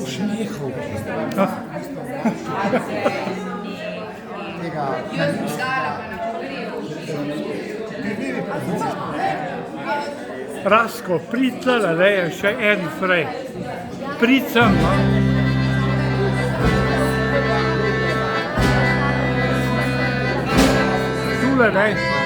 Šmehov. Rasko, pridla, da je še en frej. Pridcem. Tule, ne?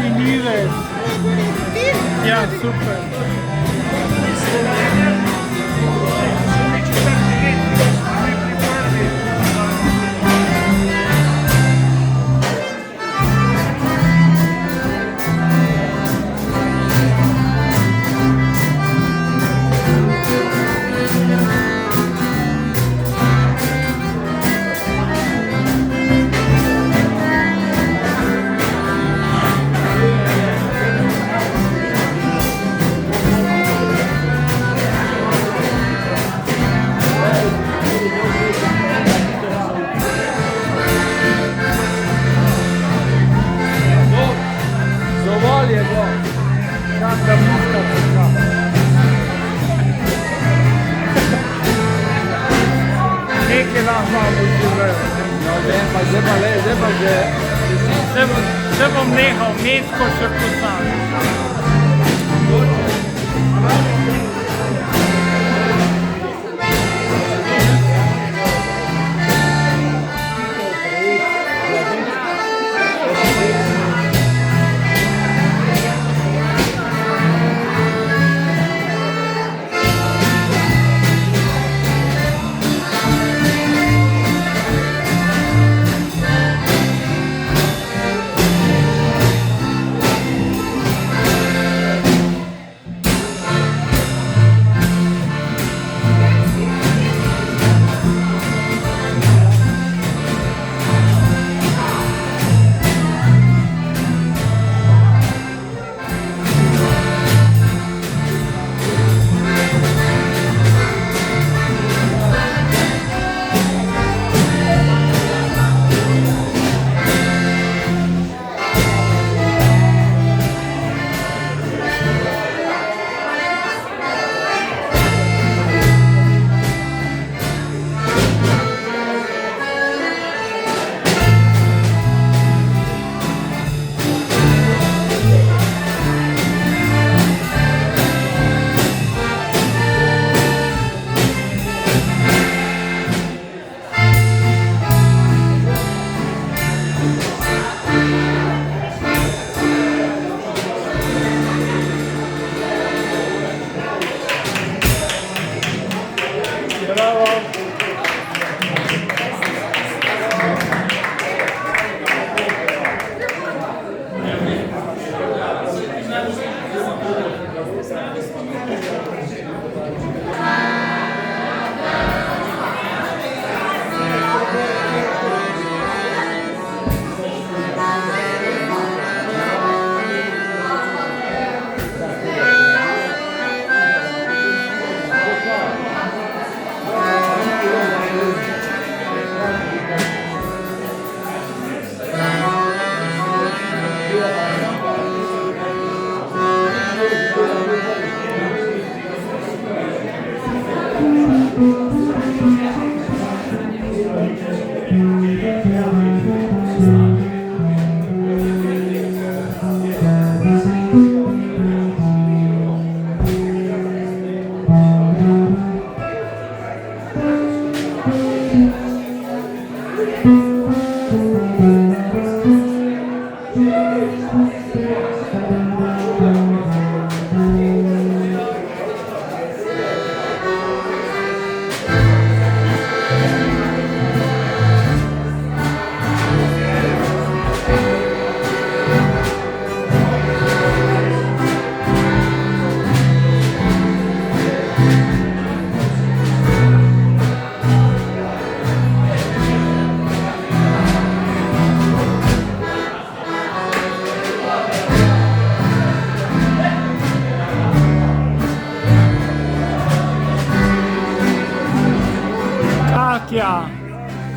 Nives. Ja, super. Dovolj je bilo. Kakšna muška čeka. Nekaj nas malo živejo. No, vem pa, zdaj pa že... Se bom nehal mesko še posami.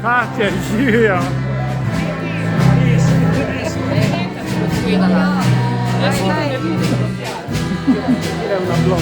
Katja, živijo. Grem na blok.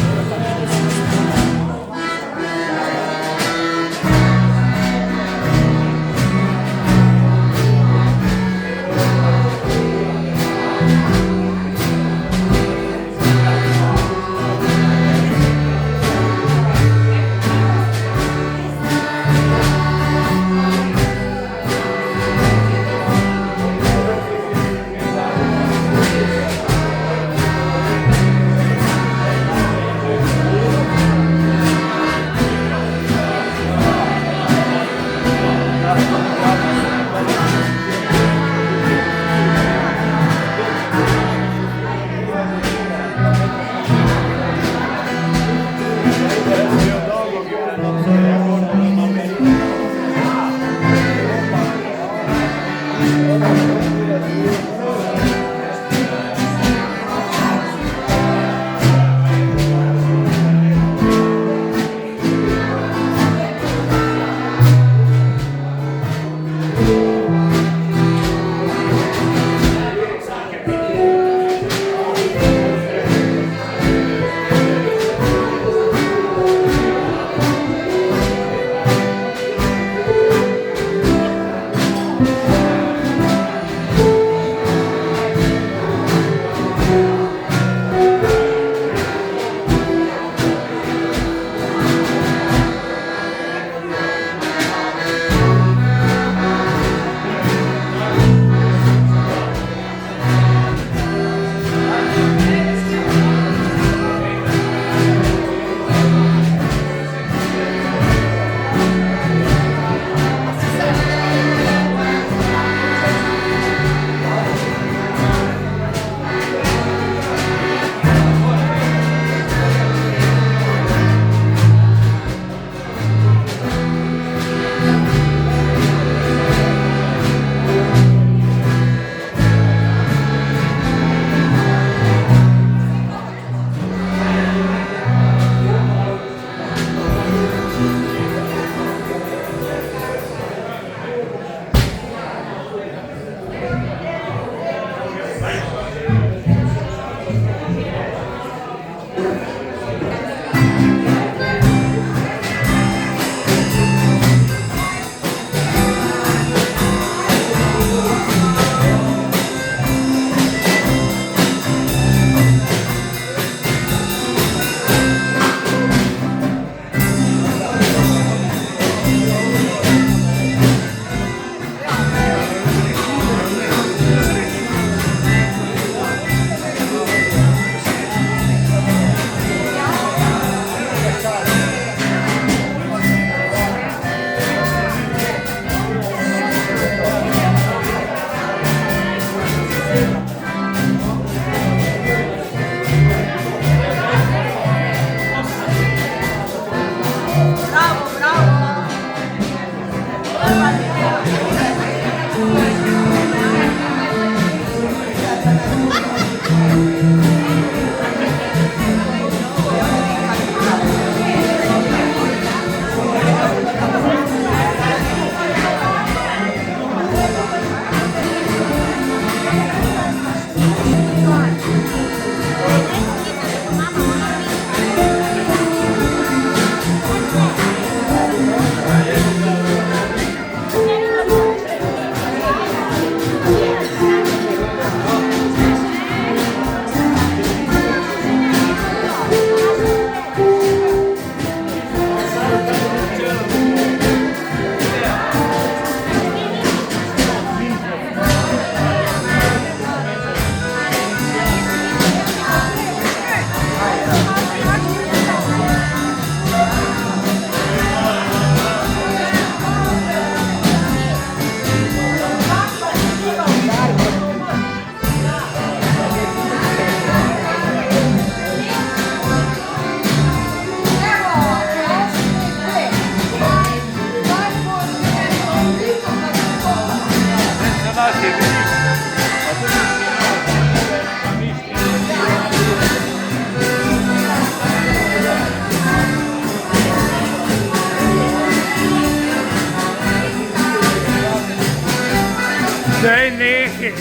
Daj nekaj,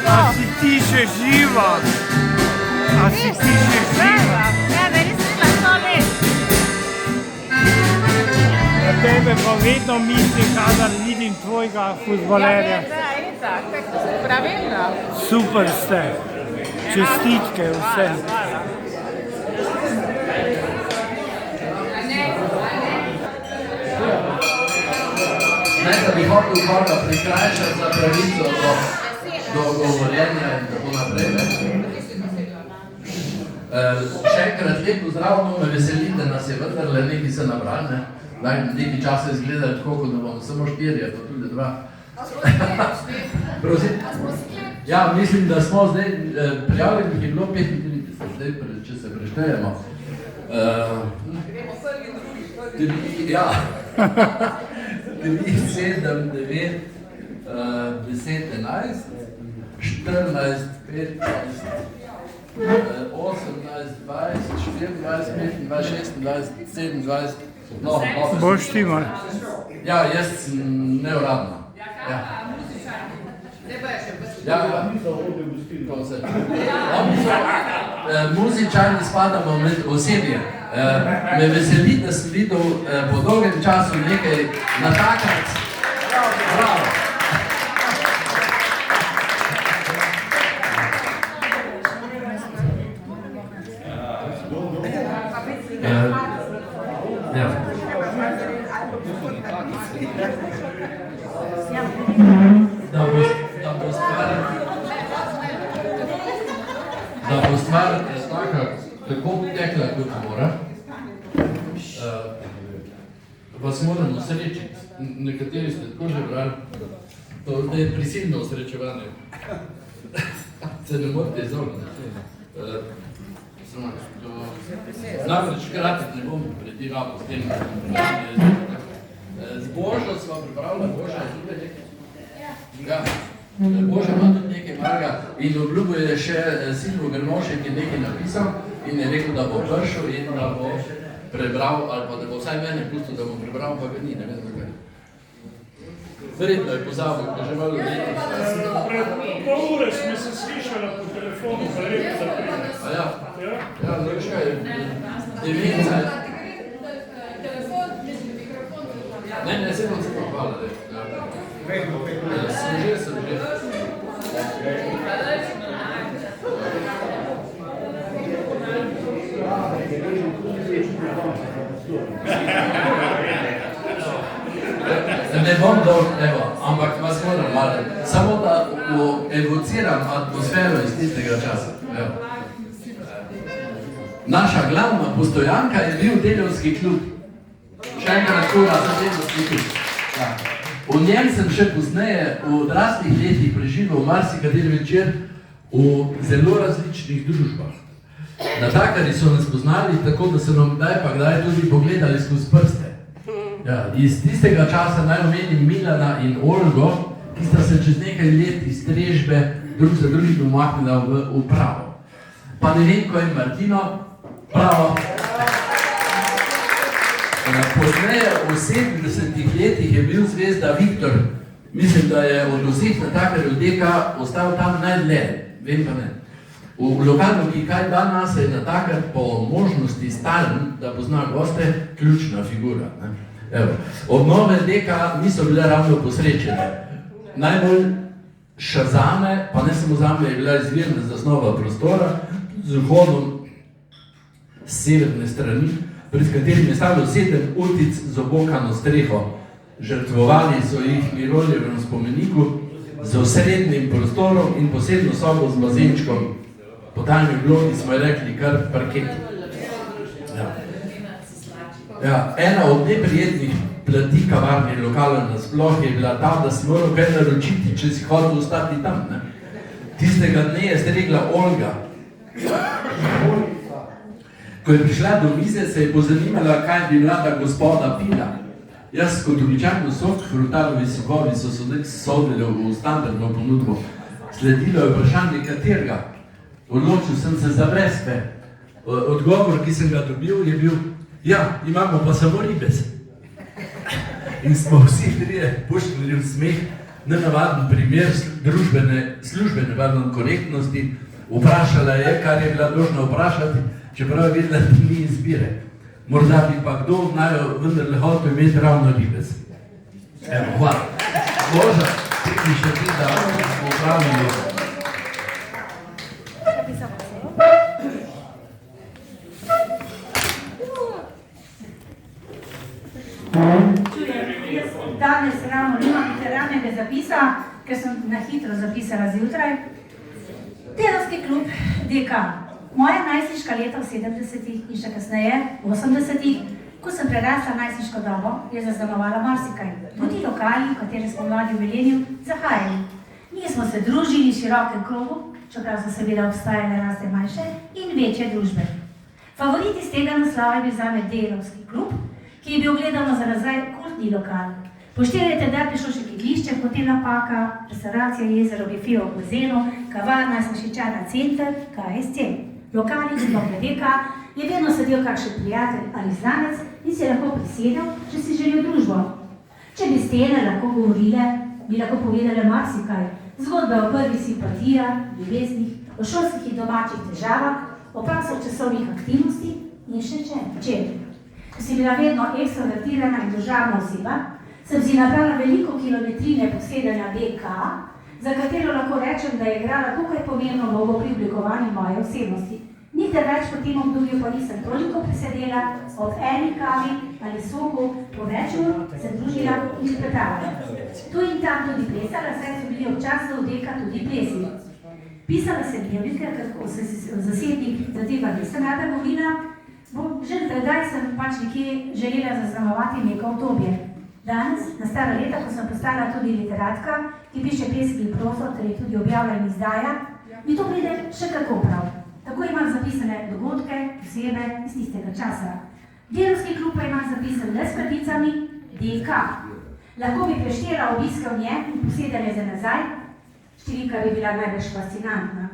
a si ti še živa? A si ti še živa? Ja, meni se ima 100 let. Na tebe pa vedno mislim, kadar vidim tvojega fuzbalerja. Da, itak, tako pravilno. Super ste. Čestitke vsem. Ne, da bi hotel koga prikrajšati za pravico do govorjenja in tako naprej. Še enkrat lep pozdrav, no me veseli, da nas je vendarle nekaj se nabrali. Nekaj časa izgleda tako, kot da bomo samo 4, pa tudi 2. Prosim? Ja, mislim, da smo zdaj, prijavljenih je bilo 35, zdaj, če se preštejemo. Ja. 3, 7, 9, 10, 11, 14, 15, 18, 20, 24, 25, 26, 27, no, Boš ti mal. Ja, jaz sem neuradno. Ja. Ja, to se. Oni so, muzičani spadamo med osebje. Me veseli, da sem videl po dolgem času nekaj natakrat. Bravo. Da bo stvar taka, tako tekla kot mora, vas moramo srečiti. Nekateri ste tako že brali, to je prisilno srečevanje. Se ne morate izogniti. Namreč hkrati ne bom pretiral s tem. Z Božo sva pripravila, Boža je tudi nekaj. Boža ima tudi nekaj marga in obljubil je še Silvo Grmošek, ki je nekaj napisal in je rekel, da bo prišel in da bo prebral, ali pa da bo vsaj mene pustil, da bo prebral, pa ga ni, ne vem zakaj. Verjetno je pozabil, da že malo leti. Pol ure smo se slišali po telefonu, pa rekel, da pride. A ja? Ja, no veš kaj, demenca. Ne, se bom se pa hvala, da sem že. Ne bom dolg, evo, ampak vas moram malo, samo da evociram atmosfero iz tistega časa. Naša glavna postojanka je bil delavski klub. Še enkrat kura za delavski klub. V njem sem še pozneje v odraslih letih preživel marsikateri večer v zelo različnih družbah. Natakari so nas poznali tako, da so nam kdaj pa kdaj tudi pogledali skozi prste. Iz tistega časa naj omenim Milana in Olgo, ki sta se čez nekaj let iz strežbe drug za drugim umaknila v upravo. Pa ne vem, ko je Martino, bravo. Pozneje v 70 letih je bil zvezda Viktor. Mislim, da je od vseh natakarjev DK ostal tam najdlje, vem pa ne. V lokalu, ki kaj danes je natakar po možnosti stalen, da pozna goste, ključna figura. Obnove DK niso bile ravno posrečene. Najbolj šazame, pa ne samo zame, je bila izvirna zasnova prostora z vhodom s severne strani, pred katerim je stalo 7 ulic z obokano streho. Žrtvovali so jih Miroljevem spomeniku z osrednjim prostorom in posebno sobo z bazenčkom. Po daljni vlogi smo je rekli kar parket. Ena od neprijetnih plati kavarne lokala nasploh je bila ta, da si moral kaj naročiti, če si hotel ostati tam. Tistega dne je stregla Olga. Ko je prišla do mize, se je pozanimala, kaj bi mlada gospoda pila. Jaz kot običajno soft frutalovi sokovi so sodili v standardno ponudbo. Sledilo je vprašanje katerega. Odločil sem se za brezpe. Odgovor, ki sem ga dobil, je bil: ja, imamo pa samo ribes. In smo vsi trije puštili v smeh, nenavaden primer službene korektnosti. Vprašala je, kar je bila dolžna vprašati, čeprav je vedela, da ni izbire. Morda bi pa kdo od najo vendarle hotel imeti ravno ribes. Evo, hvala. Boža, ti še ti, da smo upravili. Danes ravno nimam literarnega zapisa, ker sem na hitro zapisala zjutraj. Delavski klub DK. Moja najstniška leta v 70-ih in še kasneje v 80-ih, ko sem prerasla najstniško dobo, je zaznamovala marsikaj. Tudi lokali, v katere smo mladi v Velenju zahajali. Mi smo se družili v širokem krogu, čeprav so seveda obstajale razne manjše in večje družbe. Favorit iz tega naslova je bil zame Delavski klub, ki je bil gledano za nazaj kultni lokal. Poštevajte, da je prišel še ki igrišče, hotel Napaka, restauracija jezero, bife v bazenu, kavarna, slaščičarna center, KSC. Lokalni zbog DK je vedno sedel kakšen prijatelj ali znanec in si lahko prisedel, če si želel družbo. Če bi stene lahko govorile, bi lahko povedale marsikaj. Zgodbe o prvih simpatijah, ljubeznih, o šolskih in domačih težavah, o praksah časovnih aktivnosti in še čem. Ko si bila vedno ekstrovertirana in družabna oseba, sem si nabrala veliko kilometrine posedanja DK, za katero lahko rečem, da je igrala tukaj pomembno vlogo pri oblikovanju moje osebnosti. Nikdar več po tem obdobju pa nisem toliko presedela, ob eni kavi ali soku, po več ur se družila in klepetrala. Tu in tam tudi plesala, saj so bili občasno v DK tudi plesi. Pisala sem dnevnike, kako se zasebnik zadeva nisem rada govorila, že tedaj sem pač nekje želela zaznamovati neko obdobje. Danes, na stara leta, ko sem postala tudi literatka, ki piše pesmi in prozo, ter je tudi objavlja in izdaja, mi to pride še kako prav. Tako imam zapisane dogodke, posebe iz tistega časa. Delavski klub pa imam zapisan le s kraticami DK. Lahko bi preštela obiske v njem in posedanje za nazaj, številka bi bila največ fascinantna.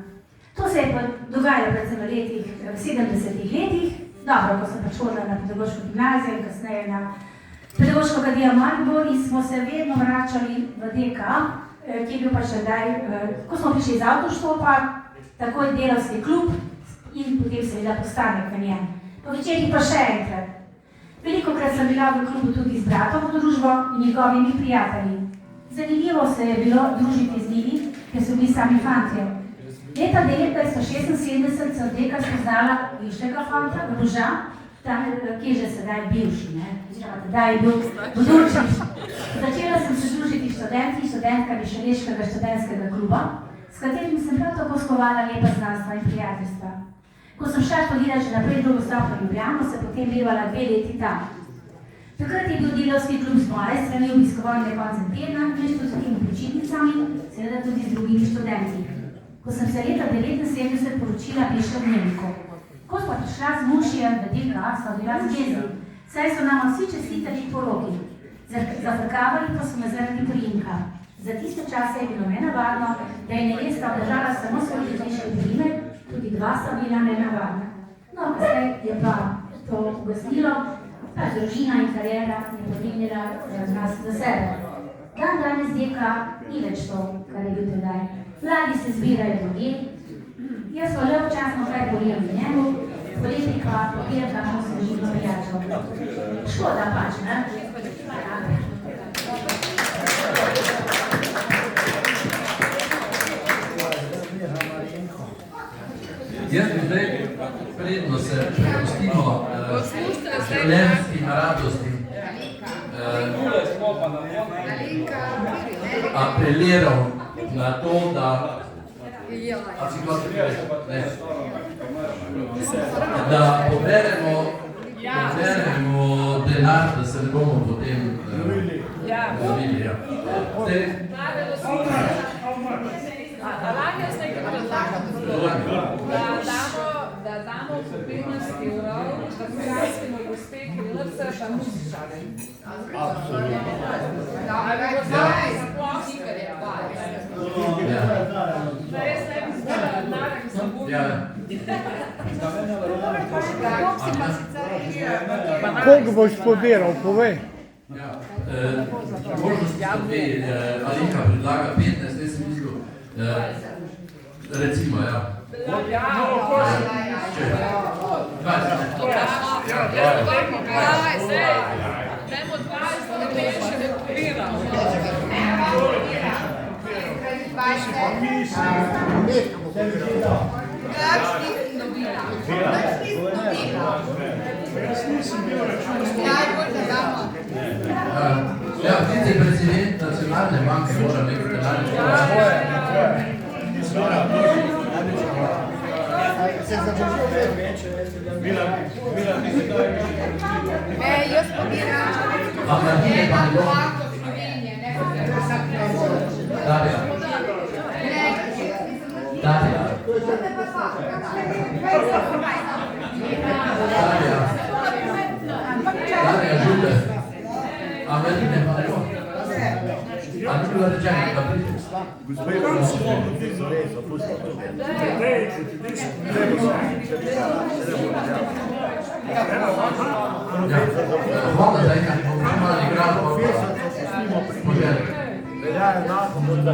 To se je pa dogajalo predvsem v 70-ih letih, dobro, ko sem pač hodila na pedagoško gimnazijo in kasneje na pedagoško akademijo Maribor in smo se vedno vračali v DK, ki je bil pa še zdaj, ko smo prišli iz avtoštopa, takoj delavski klub in potem seveda postanek v njem. Po večerih pa še enkrat. Velikokrat sem bila v klubu tudi z bratom v družbo in njegovimi prijatelji. Zanimivo se je bilo družiti z njimi, ker so bili sami fantje. Leta 1976 sem DK spoznala višjega fanta, Roža, ki je že sedaj bivši, tedaj je bil bodoči. Začela sem se družiti študenti in študentkami Šaleškega študentskega kluba, s katerim sem prav tako skovala lepa znanstva in prijateljstva. Ko sem šla študirati še naprej drugo stopnjo v Ljubljano, se potem bivala 2 leti tam. Takrat je bil delavski klub z moje strani obiskovanje koncem tedna, med študentskimi počitnicami, seveda tudi z drugimi študenti. Ko sem se leta 1979 poročila, prišla v Dnevniku. Ko smo prišla z mušijem v DK, sva bila zvezni, saj so nama vsi čestitali k poroki. Zafrkavali pa so me zaradi priimka. Za tiste čase je bilo nenavadno, da je nevesta obdržala samo svoj žetniški priimek, tudi 2 sta bila nenavadna. No, kasneje je pa to ugasnilo, pa družina in karijera je potegnila nas za sebe. Dan danes DK ni več to, kar je bil tedaj. Mladi se zbirajo drugje, jaz pa le občasno kaj porijem v njemu, poleti pa popijem kakšno svežino pijačo. Škoda pač, ne? Jaz bi zdaj predno se prepustimo življenjskim radostim. Apeliral na to, da poberemo denar, da se ne bomo potem lovili. Lahko jaz nekaj predlagam, da damo po 15 evrov, da pokazimo gospe Krilovce pa Musičane. Da res ne bi zbila denarja, ki sem budila. Koliko boš pobiral, povej? Možnosti so 2, Alenka predlaga 15, jaz sem mislil, recimo, ja. Dajmo 20, da ne še ne pobiram. Ja, vicepresident nacionalne banke mora nekaj denarja. Jaz pobiram Banko Slovenije, ne Darja. Darja. Darja Žule. A meni ne malo. A bilo rečeno, da pridem. Hvala, zdaj, kad bomo imali igrati, pa bomo. Velja enako kot da